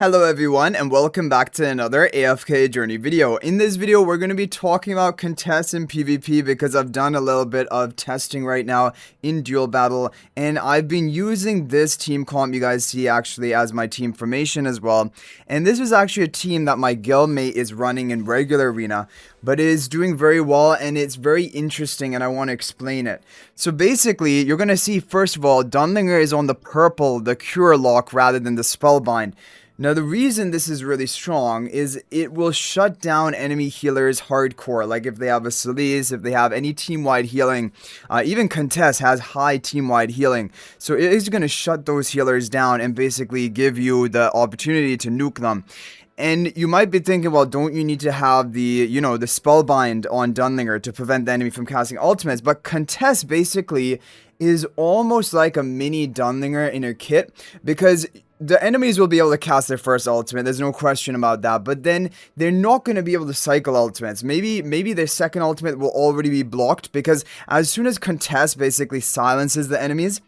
Hello everyone and welcome back to another AFK journey video. In this video we're going to be talking about Contess in PvP because I've done a little bit of testing right now in duel battle and I've been using this team comp you guys see actually as my team formation as well. And this is actually a team that my guildmate is running in regular arena, but it is doing very well and it's very interesting and I want to explain it. So basically you're going to see first of all Dunlinger is on the purple, the cure lock rather than the spellbind. Now the reason this is really strong is it will shut down enemy healers hardcore, like if they have a Aliceth, if they have any team-wide healing, even Contess has high team-wide healing, so it is going to shut those healers down and basically give you the opportunity to nuke them. And you might be thinking, well, don't you need to have the, the spellbind on Dunlinger to prevent the enemy from casting ultimates? But Contess basically is almost like a mini Dunlinger in her kit, because the enemies will be able to cast their first ultimate, there's no question about that, but then they're not going to be able to cycle ultimates. Maybe their second ultimate will already be blocked, because as soon as Contess basically silences the enemies,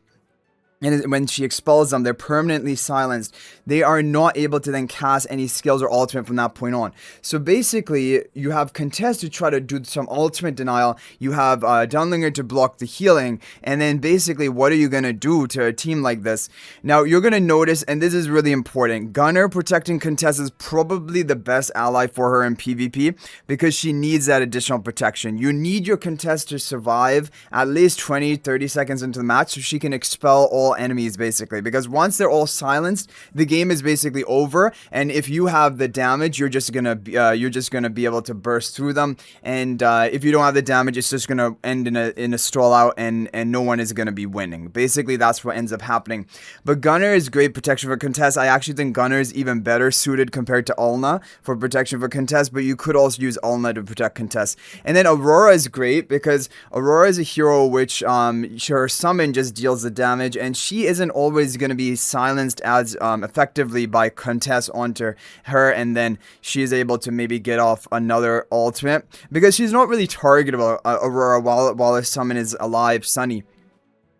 and when she expels them, they're permanently silenced. They are not able to then cast any skills or ultimate from that point on. So basically, you have Contess to try to do some ultimate denial. You have Dunlinger to block the healing. And then basically, what are you going to do to a team like this? Now, you're going to notice, and this is really important, Gunner protecting Contess is probably the best ally for her in PvP because she needs that additional protection. You need your Contess to survive at least 20-30 seconds into the match so she can expel all enemies basically, because once they're all silenced the game is basically over, and if you have the damage you're just gonna be able to burst through them, and if you don't have the damage it's just gonna end in a stall out, and no one is gonna be winning. Basically that's what ends up happening. But Gunner is great protection for Contess. I actually think Gunner is even better suited compared to Ulna for protection for Contess, but you could also use Ulna to protect Contess. And then Aurora is great because Aurora is a hero which her summon just deals the damage, and she isn't always going to be silenced as effectively by Contess onto her, and then she is able to maybe get off another ultimate because she's not really targetable, Aurora, while her summon is alive, Sunny.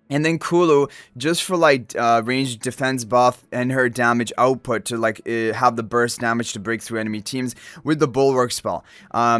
And then Kulu, just for like ranged defense buff and her damage output to like have the burst damage to break through enemy teams with the Bulwark spell.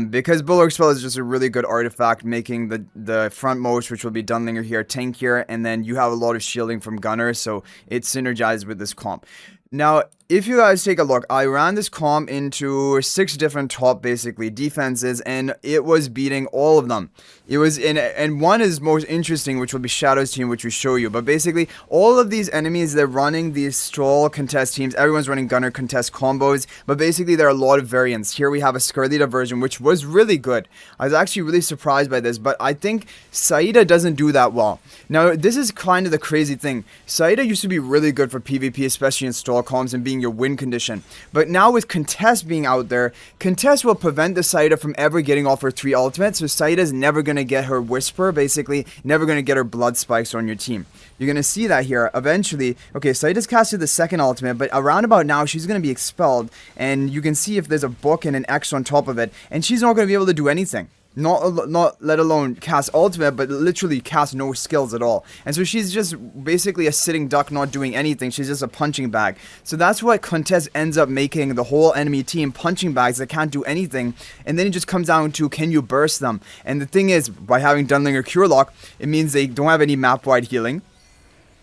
Because Bulwark spell is just a really good artifact, making the frontmost, which will be Dunlinger here, tankier, and then you have a lot of shielding from Gunner, so it synergizes with this comp. Now, if you guys take a look, I ran this comp into 6 different top basically defenses and it was beating all of them. It was and one is most interesting, which will be Shadow's team, which we show you. But basically all of these enemies, they're running these Stroll Contest teams. Everyone's running Gunner Contest combos, but basically there are a lot of variants. Here we have a Scarlita version, which was really good. I was actually really surprised by this, but I think Saida doesn't do that well. Now, this is kind of the crazy thing. Saida used to be really good for PvP, especially in stall comps and being your win condition. But now with Contess being out there, Contess will prevent the Saida from ever getting off her 3 ultimates, so Saida's never going to get her Whisper, basically, never going to get her Blood Spikes on your team. You're going to see that here. Eventually, okay, Saida's casted the second ultimate, but around about now, she's going to be expelled, and you can see if there's a book and an X on top of it, and she's not going to be able to do anything. Not let alone cast ultimate, but literally cast no skills at all. And so she's just basically a sitting duck not doing anything. She's just a punching bag. So that's what Contess ends up making the whole enemy team punching bags that can't do anything. And then it just comes down to, can you burst them? And the thing is, by having Dunlinger Cure Lock, it means they don't have any map-wide healing.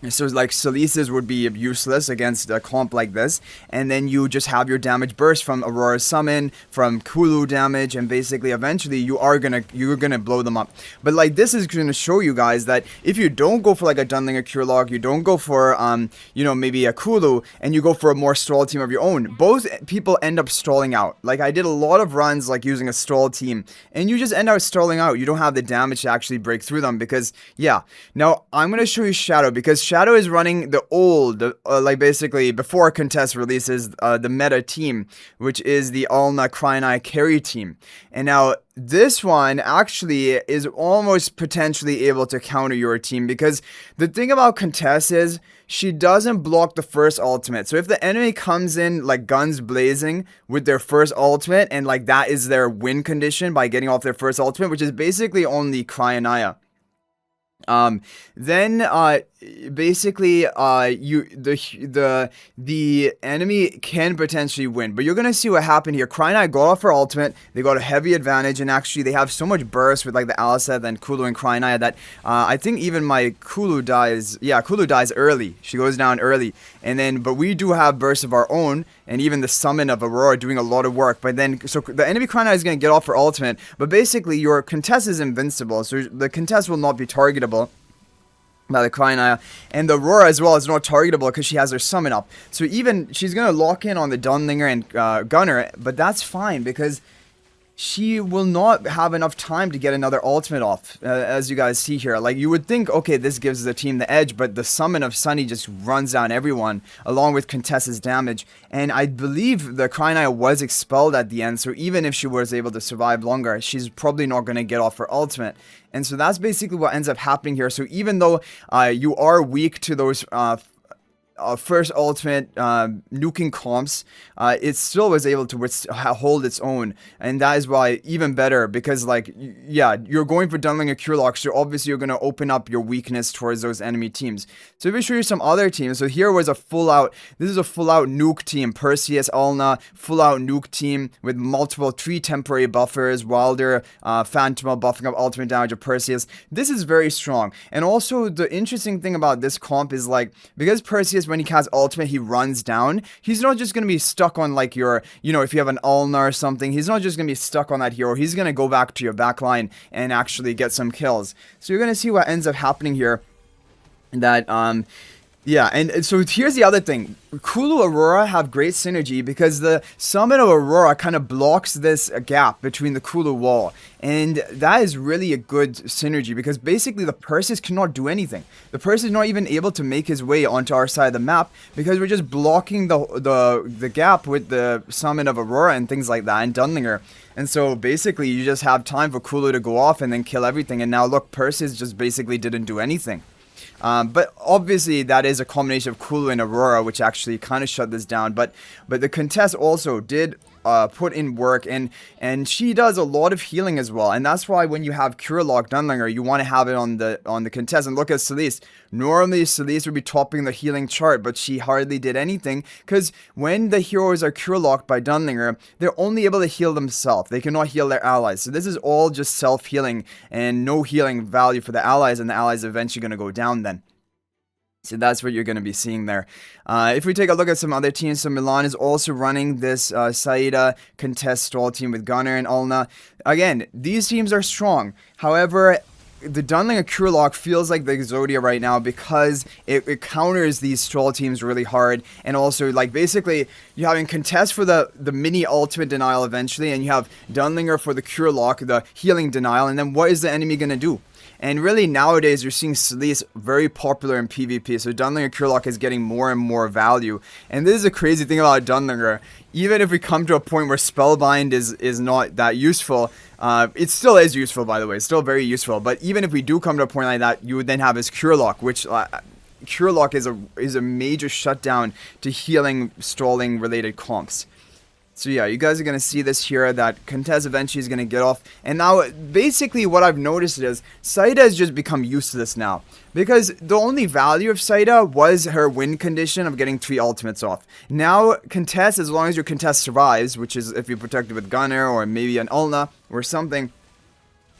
So like Aliceth would be useless against a comp like this, and then you just have your damage burst from Aurora's summon, from Kulu damage, and basically eventually you're gonna blow them up. But like this is gonna show you guys that if you don't go for like a Dunlinger Cure Lock, you don't go for maybe a Kulu, and you go for a more stall team of your own, both people end up stalling out. Like I did a lot of runs like using a stall team, and you just end up stalling out. You don't have the damage to actually break through them because yeah. Now I'm gonna show you Shadow, because Shadow is running the old, like basically before Contest releases the meta team, which is the Ulna Cryonai carry team. And now this one actually is almost potentially able to counter your team, because the thing about Contest is she doesn't block the first ultimate. So if the enemy comes in like guns blazing with their first ultimate, and like that is their win condition by getting off their first ultimate, which is basically only Cryonai, then basically the enemy can potentially win, but you're gonna see what happened here. Krynai got off her ultimate, they got a heavy advantage, and actually they have so much burst with like the Aliceth and Kulu and Krynai that I think even my Kulu dies. Yeah, Kulu dies early, she goes down early, and then but we do have bursts of our own, and even the summon of Aurora doing a lot of work. But then so the enemy Krynai is gonna get off her ultimate, but basically your Contess is invincible, so the Contess will not be targetable by the Krynai, and the Aurora as well is not targetable because she has her summon up. So even she's gonna lock in on the Dunlinger and Gunner, but that's fine because she will not have enough time to get another ultimate off, as you guys see here. Like, you would think, okay, this gives the team the edge, but the summon of Sunny just runs down everyone, along with Contessa's damage. And I believe the Krynai was expelled at the end, so even if she was able to survive longer, she's probably not going to get off her ultimate. And so that's basically what ends up happening here. So even though you are weak to those first ultimate nuking comps, it still was able to hold its own, and that is why even better, because like, yeah, you're going for Dunlinger Curlock, so obviously you're going to open up your weakness towards those enemy teams. So if we show you some other teams, so here was this is a full out nuke team, Perseus, Ulna, full out nuke team with multiple 3 temporary buffers, Wilder, Phantom buffing up ultimate damage of Perseus. This is very strong, and also the interesting thing about this comp is like, because Perseus, when he casts ultimate, he runs down. He's not just going to be stuck on like your, if you have an Ulna or something, he's not just going to be stuck on that hero. He's going to go back to your backline and actually get some kills. So you're going to see what ends up happening here. That, yeah, and so here's the other thing. Kulu Aurora have great synergy because the summon of Aurora kind of blocks this gap between the Kulu wall. And that is really a good synergy because basically the Perseus cannot do anything. The Perseus is not even able to make his way onto our side of the map because we're just blocking the gap with the summon of Aurora and things like that, and Dunlinger. And so basically you just have time for Kulu to go off and then kill everything. And now look, Perseus just basically didn't do anything. But obviously that is a combination of Kulu and Aurora, which actually kind of shut this down. But the Contess also did put in work, and she does a lot of healing as well. And that's why when you have Cure Lock Dunlinger, you want to have it on the Contess. And look at Celeste. Normally Celeste would be topping the healing chart, but she hardly did anything because when the heroes are Cure Locked by Dunlinger, they're only able to heal themselves. They cannot heal their allies. So this is all just self-healing and no healing value for the allies, and the allies are eventually going to go down then. So that's what you're going to be seeing there. If we take a look at some other teams, so Milan is also running this Saida Contest stall team with Gunner and Ulna. Again, these teams are strong. However, the Dunlinger Cure Lock feels like the Exodia right now because it counters these stall teams really hard. And also, like, basically, you're having Contest for the mini ultimate denial eventually, and you have Dunlinger for the Cure Lock, the healing denial, and then what is the enemy going to do? And really nowadays you're seeing Celeste very popular in PvP, so Dunlinger Cure Lock is getting more and more value. And this is a crazy thing about Dunlinger. Even if we come to a point where Spellbind is not that useful, it still is useful, by the way, it's still very useful. But even if we do come to a point like that, you would then have his Cure Lock, which Cure Lock is a major shutdown to healing, stalling related comps. So yeah, you guys are going to see this here, that Contess eventually is going to get off. And now, basically what I've noticed is, Saida has just become used to this now. Because the only value of Saida was her win condition of getting 3 ultimates off. Now, Contess, as long as your Contess survives, which is if you protect it with Gunner or maybe an Ulna or something,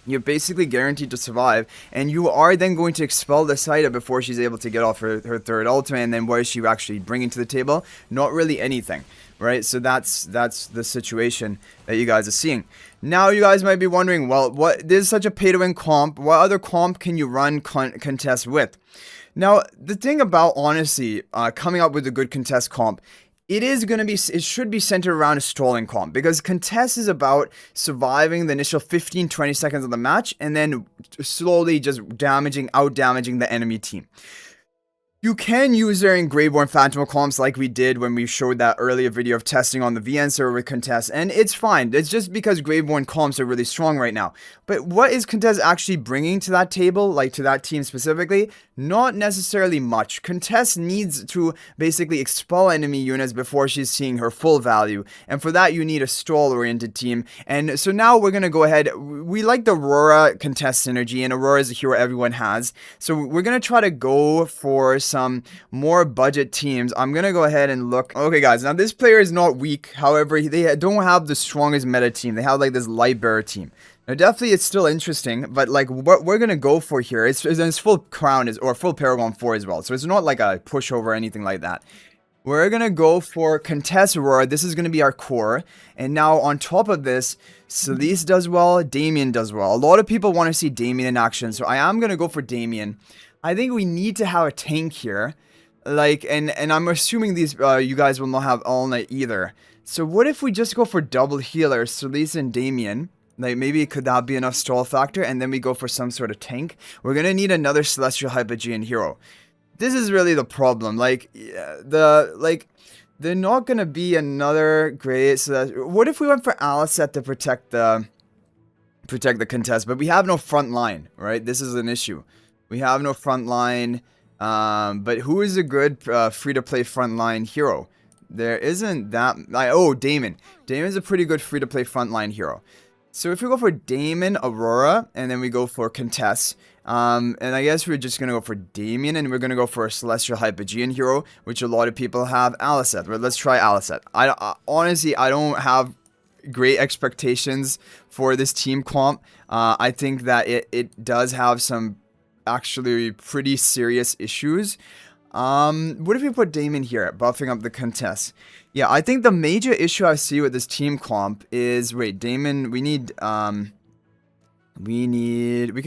you're basically guaranteed to survive, and you are then going to expel the Saida before she's able to get off her 3rd ultimate. And then what is she actually bringing to the table? Not really anything. Right, so that's the situation that you guys are seeing. Now you guys might be wondering, well, this is such a pay-to-win comp. What other comp can you run Contest with? Now, the thing about, honestly, coming up with a good Contest comp, it should be centered around a stalling comp, because Contest is about surviving the initial 15-20 seconds of the match and then slowly just out-damaging the enemy team. You can use her in Greyborn Phantom comps like we did when we showed that earlier video of testing on the VN server with Contess, and it's fine. It's just because Greyborn comps are really strong right now. But what is Contess actually bringing to that table, like to that team specifically? Not necessarily much. Contess needs to basically expel enemy units before she's seeing her full value, and for that you need a stall-oriented team. And so now we're gonna go ahead. We like the Aurora Contess synergy, and Aurora is a hero everyone has. So we're gonna try to go for some more budget teams. I'm gonna go ahead and look. Okay, guys, now this player is not weak. However, they don't have the strongest meta team. They have like this light bearer team. Now, definitely, it's still interesting, but like what we're gonna go for here is full crown or full Paragon 4 as well. So it's not like a pushover or anything like that. We're gonna go for Contess Aurora. This is gonna be our core. And now on top of this, Celeste does well, Damien does well. A lot of people want to see Damien in action, so I am gonna go for Damien. I think we need to have a tank here. Like, and I'm assuming these you guys will not have all night either. So what if we just go for double healers, Celeste and Damien? Like, maybe could that be enough stall factor? And then we go for some sort of tank. We're gonna need another Celestial Hypogean hero. This is really the problem. Like, they're not gonna be another great. What if we went for Aliceth to protect the contest? But we have no front line, right? This is an issue. We have no front line. But who is a good free-to-play frontline hero? There isn't that. Oh, Damon. Damon's a pretty good free-to-play frontline hero. So if we go for Damon, Aurora, and then we go for Contess, and I guess we're just gonna go for Damien, and we're gonna go for a Celestial Hypogean hero, which a lot of people have Aliceth. But let's try Aliceth. Honestly, I don't have great expectations for this team comp. I think that it does have some actually pretty serious issues. What if we put Damon here, buffing up the Contest? Yeah, I think the major issue I see with this team comp is, wait, Damon, we can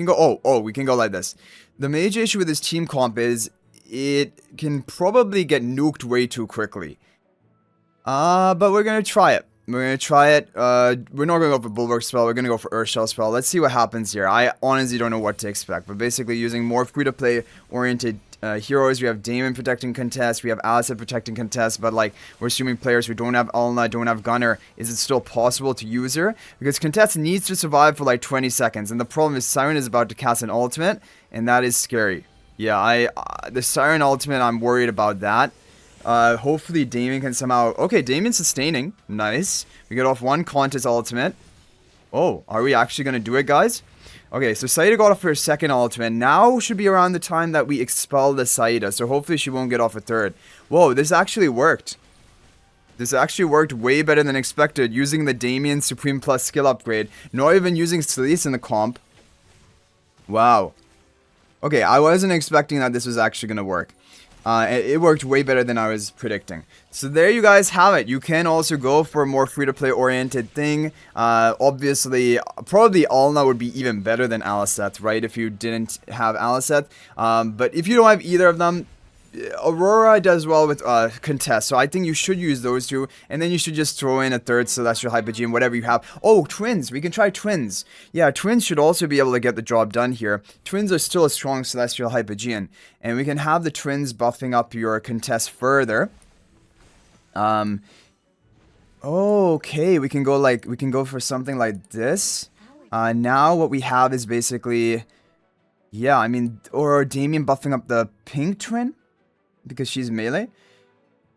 go, we can go like this. The major issue with this team comp is it can probably get nuked way too quickly. But we're gonna try it. We're gonna try it. We're not gonna go for Bulwark spell. We're gonna go for Earthshell spell. Let's see what happens here. I honestly don't know what to expect. But basically, using more free-to-play oriented heroes, we have Damon protecting Contest. We have Aliceth protecting Contest. But like, we're assuming players who don't have Alna, don't have Gunner. Is it still possible to use her? Because Contest needs to survive for like 20 seconds. And the problem is Siren is about to cast an ultimate, and that is scary. Yeah, the Siren ultimate, I'm worried about that. Hopefully Damien can somehow. Okay, Damien's sustaining. Nice. We get off one Contess ultimate. Oh, are we actually gonna do it, guys? Okay, so Saida got off her second ultimate. Now should be around the time that we expel the Saida. So hopefully she won't get off a third. Whoa, this actually worked. This actually worked way better than expected. Using the Damien Supreme Plus skill upgrade. Not even using Celeste in the comp. Wow. Okay, I wasn't expecting that this was actually gonna work. It worked way better than I was predicting. So there you guys have it. You can also go for a more free-to-play oriented thing. Obviously, probably Alna would be even better than Aliceth, right? If you didn't have Aliceth. But if you don't have either of them, Aurora does well with Contest, so I think you should use those two, and then you should just throw in a third Celestial Hypogean, whatever you have. Oh, Twins! We can try Twins. Yeah, Twins should also be able to get the job done here. Twins are still a strong Celestial Hypogean, and we can have the Twins buffing up your Contest further. Okay, we can go for something like this. Now what we have is basically, yeah, I mean, or Damien buffing up the pink Twin? Because she's melee?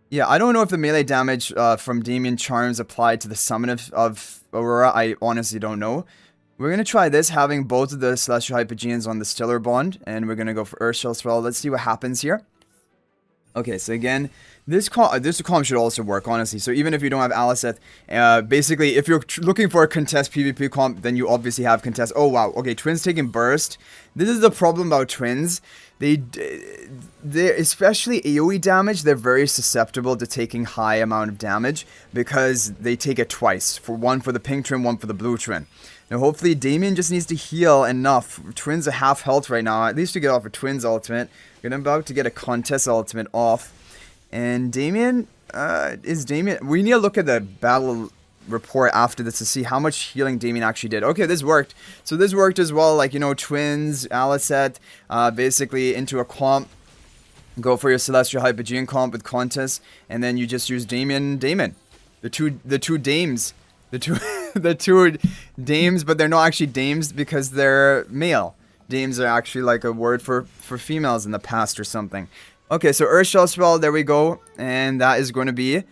Yeah, I don't know if the melee damage from Damien Charms applied to the summon of Aurora. I honestly don't know. We're going to try this, having both of the Celestial Hypogeans on the Stellar Bond. And we're going to go for Earthshell spell. Let's see what happens here. Okay, so again, this comp should also work, honestly. So even if you don't have Aliceth, basically, if you're looking for a Contest PvP comp, then you obviously have Contest. Oh, wow. Okay, Twins taking Burst. This is the problem about Twins. They're especially AoE damage, they're very susceptible to taking high amount of damage because they take it twice. One for the pink Twin, one for the blue Twin. Now, hopefully, Damien just needs to heal enough. Twins are half health right now. At least to get off a Twins ultimate. We're about to get a Contest ultimate off. And Damien, we need to look at the battle report after this to see how much healing Damien actually did. Okay, this worked. So this worked as well, like, you know, Twins, Aliceth, basically into a comp. Go for your Celestial Hypogean comp with Contess, and then you just use Damon. The two dames. The two the two dames, but they're not actually dames because they're male. Dames are actually like a word for females in the past or something. Okay, so Earthshell spell, there we go. And that is going to be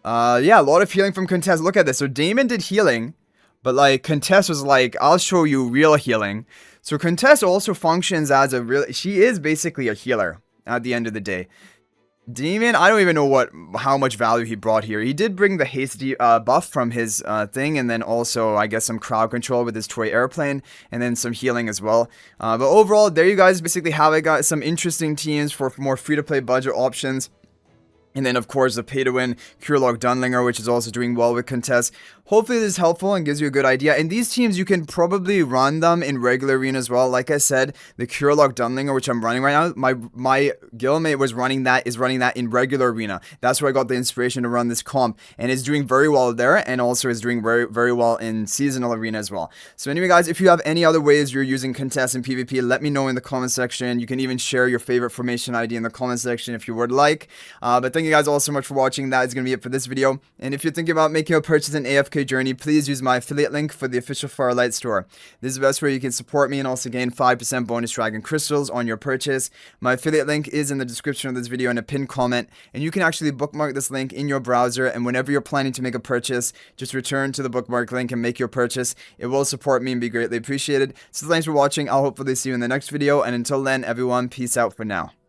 yeah, a lot of healing from Contess. Look at this. So Damon did healing, but like Contess was like, I'll show you real healing. So Contess also functions as a real, she is basically a healer at the end of the day. Demon, I don't even know how much value he brought here. He did bring the haste buff from his thing, and then also, I guess, some crowd control with his toy airplane, and then some healing as well. But overall, there you guys basically have it. Got some interesting teams for more free-to-play budget options. And then, of course, the pay-to-win Curelog Dunlinger, which is also doing well with Contest. Hopefully this is helpful and gives you a good idea. And these teams, you can probably run them in regular arena as well. Like I said, the Curelog Dunlinger, which I'm running right now, my guildmate was running that, is running that in regular arena. That's where I got the inspiration to run this comp. And it's doing very well there, and also is doing very, very well in seasonal arena as well. So anyway, guys, if you have any other ways you're using Contest in PvP, let me know in the comment section. You can even share your favorite formation ID in the comment section if you would like. But thank you guys all so much for watching. That is going to be it for this video. And if you're thinking about making a purchase in AFK Journey, please use my affiliate link for the official Firelight store. This is the best way you can support me and also gain 5% bonus dragon crystals on your purchase. My affiliate link is in the description of this video in a pinned comment, and you can actually bookmark this link in your browser, and whenever you're planning to make a purchase, just return to the bookmark link and make your purchase. It will support me and be greatly appreciated. So thanks for watching. I'll hopefully see you in the next video, and until then, everyone, peace out for now.